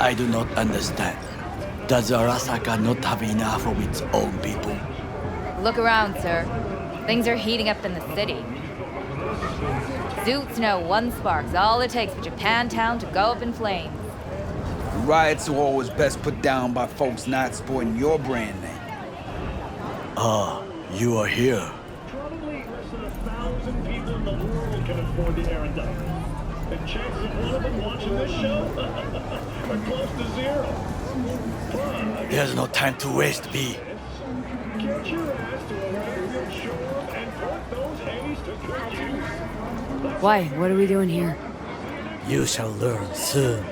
I do not understand. Does Arasaka not have enough of its own people? Look around, sir. Things are heating up in the city. Zoots know one spark's all it takes for Japantown to go up in flames. Riots are always best put down by folks not sporting your brand name. Ah, you are here. Probably less than 1,000 people in the world can afford the errand dog. The chances of one of them watching this show are close to zero. But There's no time to waste, B. get your ass to a Redfield shore and put those A's to good use. Why? What are we doing here? You shall learn soon.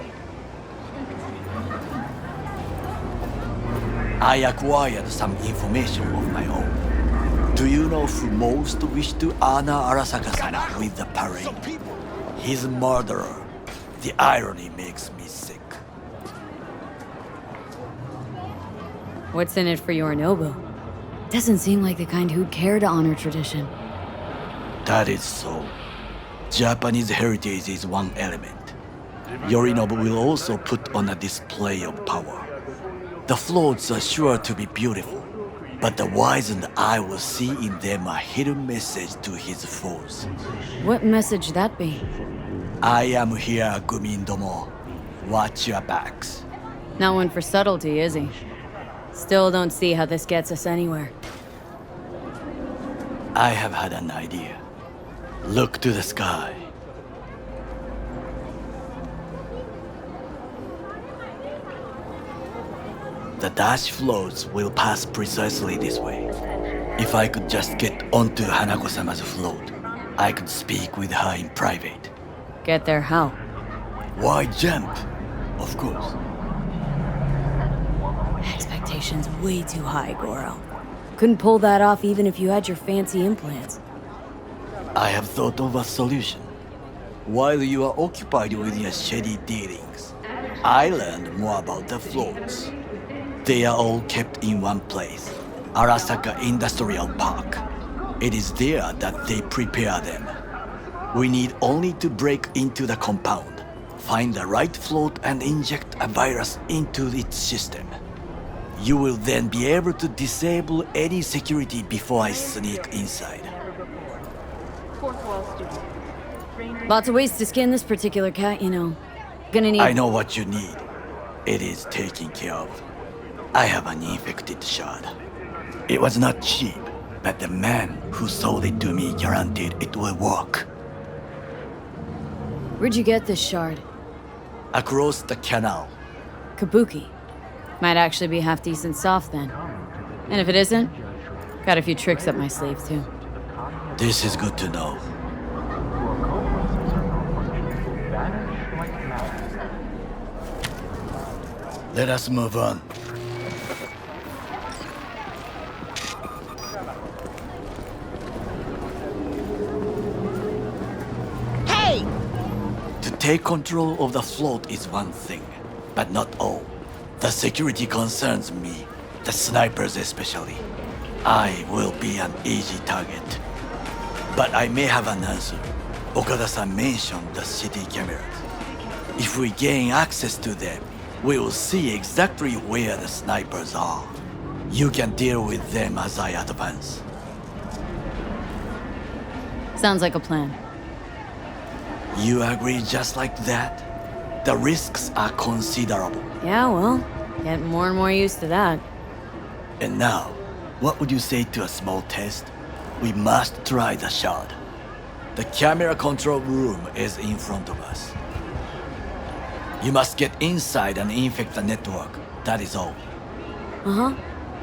I acquired some information of my own. Do you know who most wished to honor Arasaka-sama with the parade? His murderer. The irony makes me sick. What's in it for Yorinobu? Doesn't seem like the kind who'd care to honor tradition. That is so. Japanese heritage is one element. Yorinobu will also put on a display of power. The floats are sure to be beautiful, but the wizened eye will see in them a hidden message to his foes. What message that be? I am here, Gumindomo. Watch your backs. Not one for subtlety, is he? Still don't see how this gets us anywhere. I have had an idea. Look to the sky. The dash floats will pass precisely this way. If I could just get onto Hanako-sama's float, I could speak with her in private. Get there how? Why jump? Of course. Expectations way too high, Goro. Couldn't pull that off even if you had your fancy implants. I have thought of a solution. While you are occupied with your shady dealings, I learned more about the floats. They are all kept in one place, Arasaka Industrial Park. It is there that they prepare them. We need only to break into the compound, find the right float and inject a virus into its system. You will then be able to disable any security before I sneak inside. Lots of ways to skin this particular cat, you know. Gonna need... I know what you need. It is taken care of. I have an infected shard. It was not cheap, but the man who sold it to me guaranteed it will work. Where'd you get this shard? Across the canal. Kabuki. Might actually be half decent soft then. And if it isn't, got a few tricks up my sleeve too. This is good to know. Let us move on. Hey! To take control of the float is one thing, but not all. The security concerns me, the snipers especially. I will be an easy target. But I may have an answer. Okada-san mentioned the city cameras. If we gain access to them, we will see exactly where the snipers are. You can deal with them as I advance. Sounds like a plan. You agree just like that? The risks are considerable. Yeah, well, getting more and more used to that. And now, what would you say to a small test? We must try the shard. The camera control room is in front of us. You must get inside and infect the network. That is all. Uh-huh.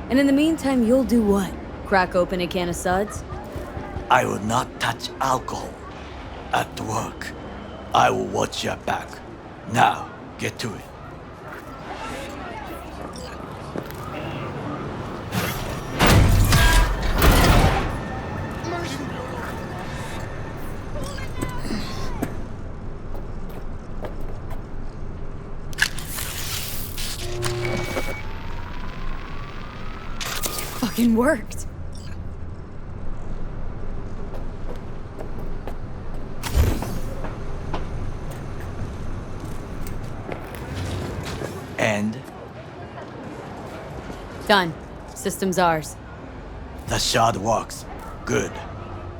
And in the meantime, you'll do what? Crack open a can of suds? I will not touch alcohol. At work, I will watch your back. Now, get to it. Fucking worked. And Done. System's ours. the shard works. Good.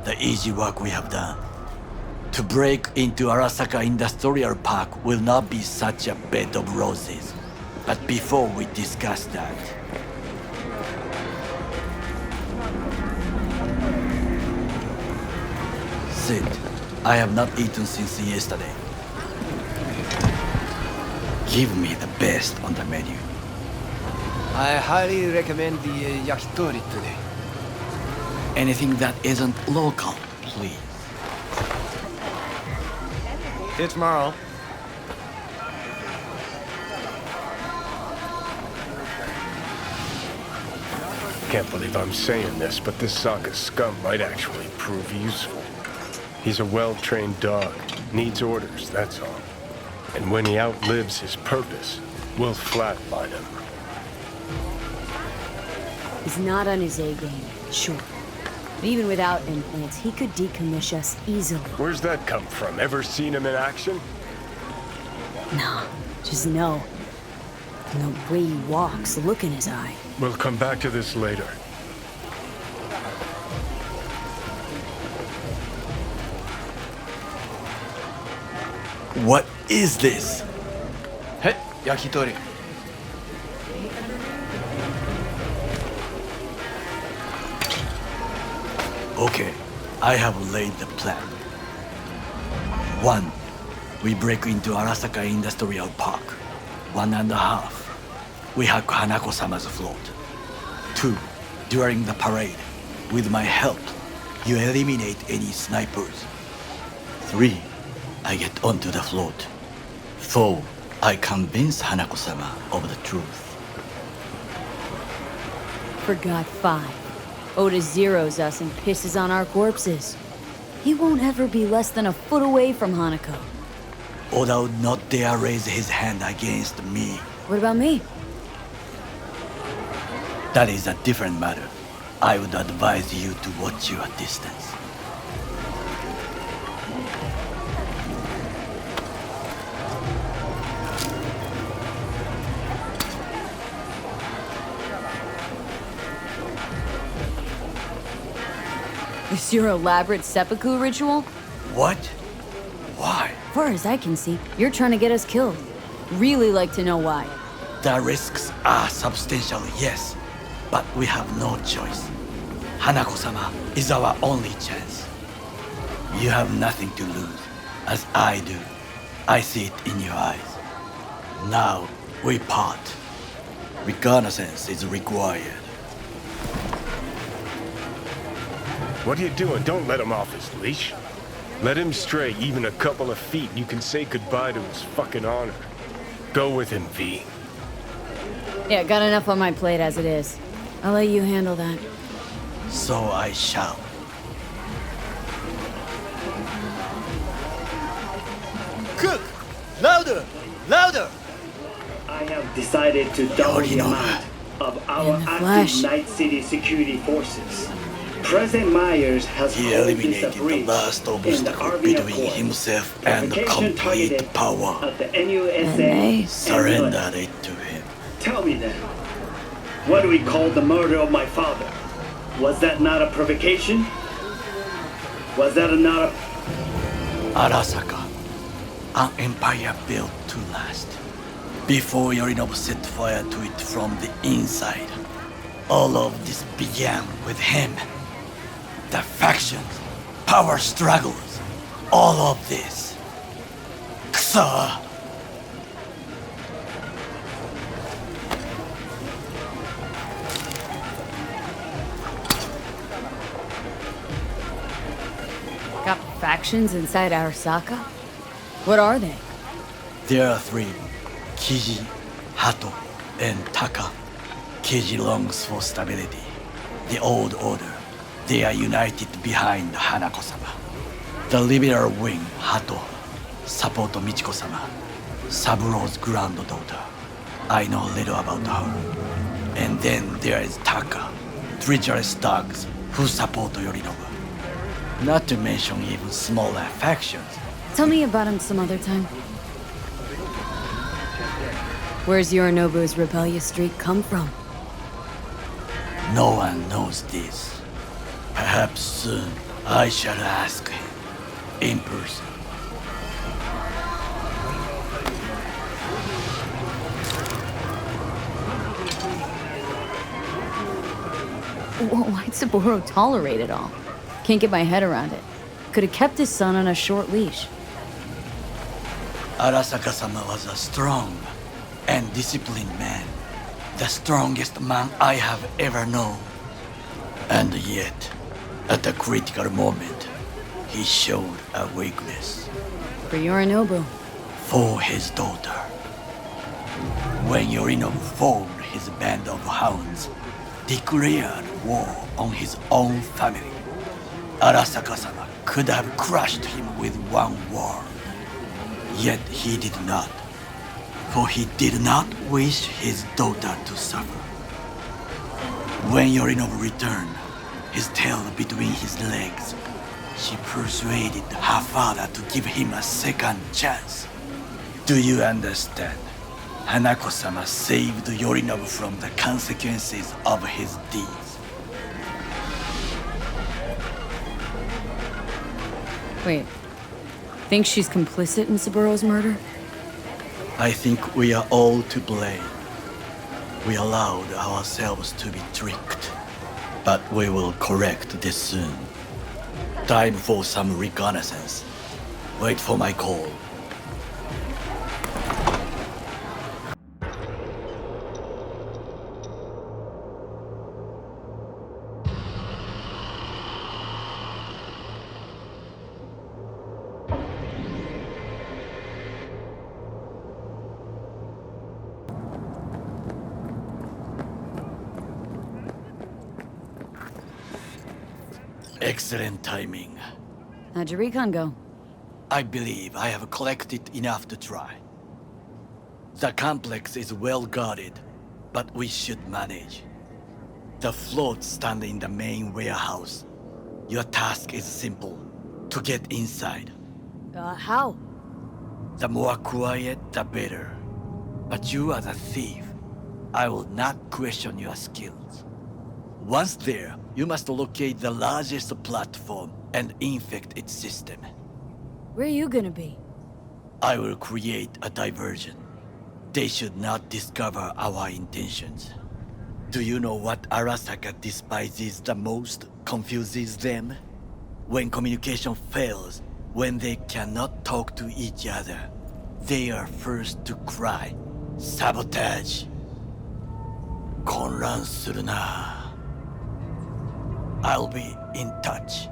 The easy work we have done. To break into Arasaka Industrial Park will not be such a bed of roses. But before we discuss that, Sid, I have not eaten since yesterday. Give me the best on the menu. I highly recommend the yakitori today. Anything that isn't local, please. See you tomorrow. Can't believe I'm saying this, but this Sokka scum might actually prove useful. He's a well-trained dog, needs orders, that's all. And when he outlives his purpose, we'll flatline him. He's not on his A game, sure. But even without implants, he could decommission us easily. Where's that come from? Ever seen him in action? Nah, just no. And the way he walks, the look in his eye. We'll come back to this later. What is this? Hey, yakitori. Okay, I have laid the plan. 1. We break into Arasaka Industrial Park. 1.5. We hack Hanako-sama's float. 2. During the parade, with my help, you eliminate any snipers. 3. I get onto the float. 4. I convince Hanako-sama of the truth. Forgot 5. Oda zeroes us and pisses on our corpses. He won't ever be less than a foot away from Hanako. Oda would not dare raise his hand against me. What about me? That is a different matter. I would advise you to watch your distance. Is your elaborate seppuku ritual? What? Why? Far as I can see, you're trying to get us killed. Really like to know why. The risks are substantial, yes, but we have no choice. Hanako-sama is our only chance. You have nothing to lose, as I do. I see it in your eyes. Now, we part. Reconnaissance is required. What are you doing? Don't let him off his leash. Let him stray even a couple of feet and you can say goodbye to his fucking honor. Go with him, V. Yeah, got enough on my plate as it is. I'll let you handle that. So I shall. Cook! Louder! Louder! I have decided to double the amount of our In the active flesh. Night City security forces. President Myers has He called this a eliminated the breach last in the obstacle Army between Accord. himself and Provocation complete targeted power. at the And NUSA they and Surrendered it to him. Tell me then, what do we call the murder of my father? Was that not a provocation? Was that not a... Arasaka, an empire built to last. Before Yorinobu set fire to it from the inside, all of this began with him. The factions, power struggles, all of this. Kusa! Got factions inside Arasaka? What are they? There are 3, Kiji, Hato, and Taka. Kiji longs for stability. The old order. They are united behind Hanako-sama. The liberal wing, Hato, support Michiko-sama, Saburo's granddaughter. I know little about her. And then there is Taka, treacherous dogs who support Yorinobu. Not to mention even smaller factions. Tell me about him some other time. Where's Yorinobu's rebellious streak come from? No one knows this. Perhaps soon I shall ask him in person. Why'd Saburo tolerate it all? Can't get my head around it. Could have kept his son on a short leash. Arasaka-sama was a strong and disciplined man. The strongest man I have ever known. And yet, at a critical moment, he showed a weakness. For Yorinobu. For his daughter. When Yorinobu formed his band of hounds, declared war on his own family, Arasaka-sama could have crushed him with one word. Yet he did not, for he did not wish his daughter to suffer. When Yorinobu returned, his tail between his legs, she persuaded her father to give him a second chance. Do you understand? Hanako-sama saved Yorinobu from the consequences of his deeds. Wait. Think she's complicit in Saburo's murder? I think we are all to blame. We allowed ourselves to be tricked. But we will correct this soon. Time for some reconnaissance. Wait for my call. Excellent timing. How'd your recon go? I believe I have collected enough to try. The complex is well guarded, but we should manage. The floats stand in the main warehouse. Your task is simple: to get inside. How? The more quiet, the better. But you are the thief. I will not question your skills. Once there, you must locate the largest platform and infect its system. Where are you gonna be? I will create a diversion. They should not discover our intentions. Do you know what Arasaka despises the most, confuses them? When communication fails, when they cannot talk to each other, they are first to cry, sabotage. 混乱するな. I'll be in touch.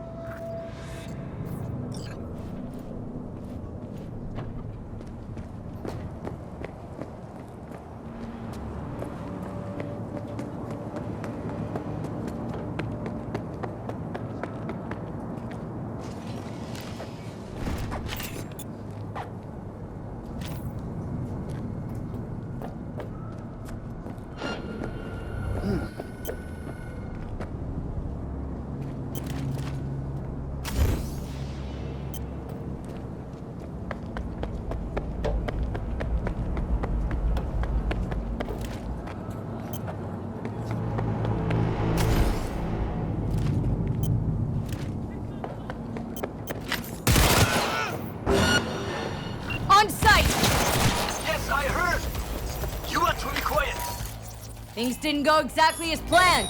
Things didn't go exactly as planned.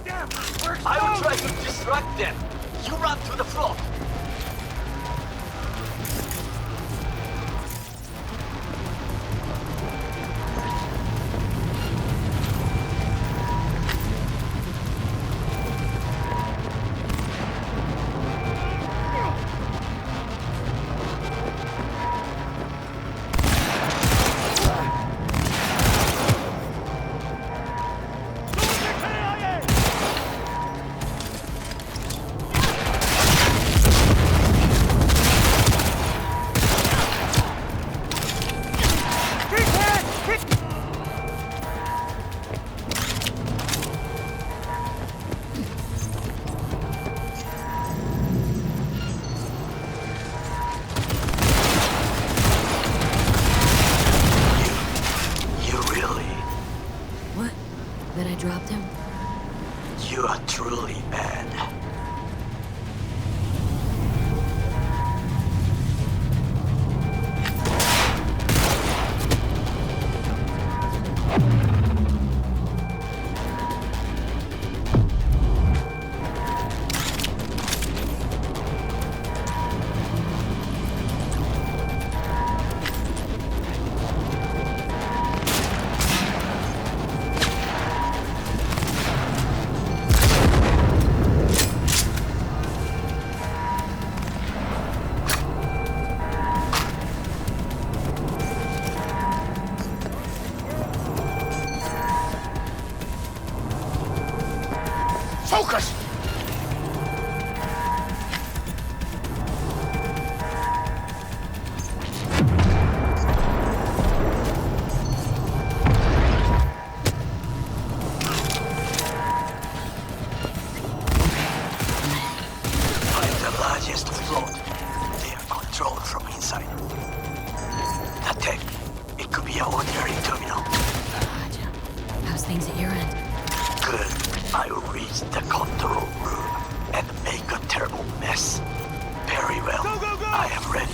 Damn, I will try to distract them. You run to the floor. just float. They are controlled from inside. That tech, it could be an ordinary terminal. Gotcha. How's things at your end? Good. I will reach the control room and make a terrible mess. Very well. I am ready.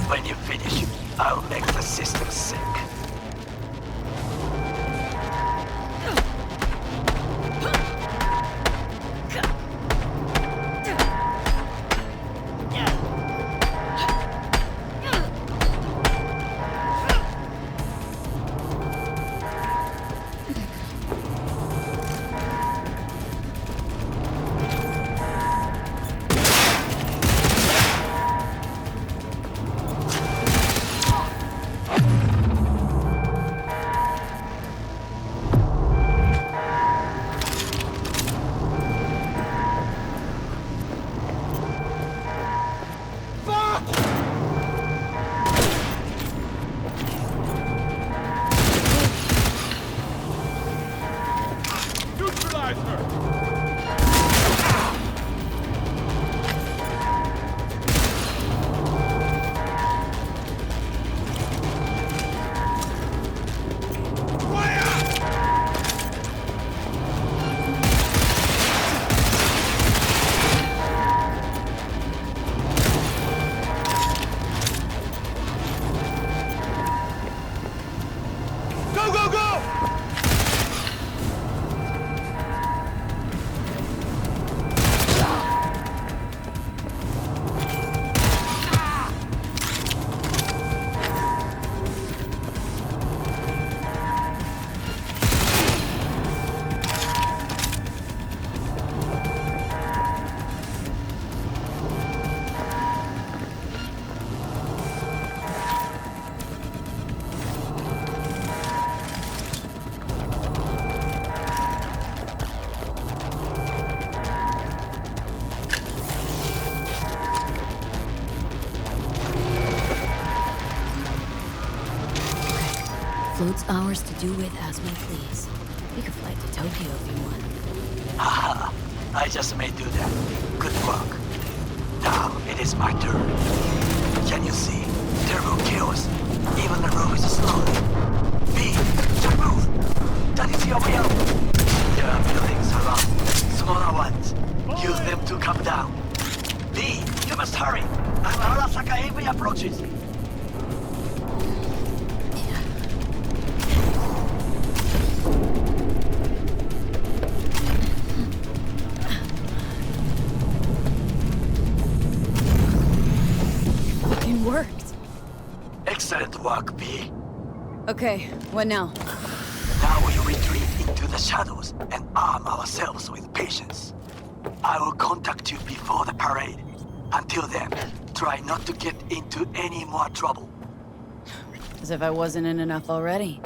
When you finish, I'll make the system sick. Float's ours to do with as we please. We could fly to Tokyo if you want. Haha, I just may do that. Good work. Now it is my turn. Can you see? Turbo kills. Even the room is slowly. B, to move. That is your way out. There are buildings around. Smaller ones. Use them to come down. B, you must hurry. An Arasaka AV approaches. Worked. Excellent work, B. Okay, what now? Now we retreat into the shadows and arm ourselves with patience. I will contact you before the parade. Until then, try not to get into any more trouble. As if I wasn't in enough already.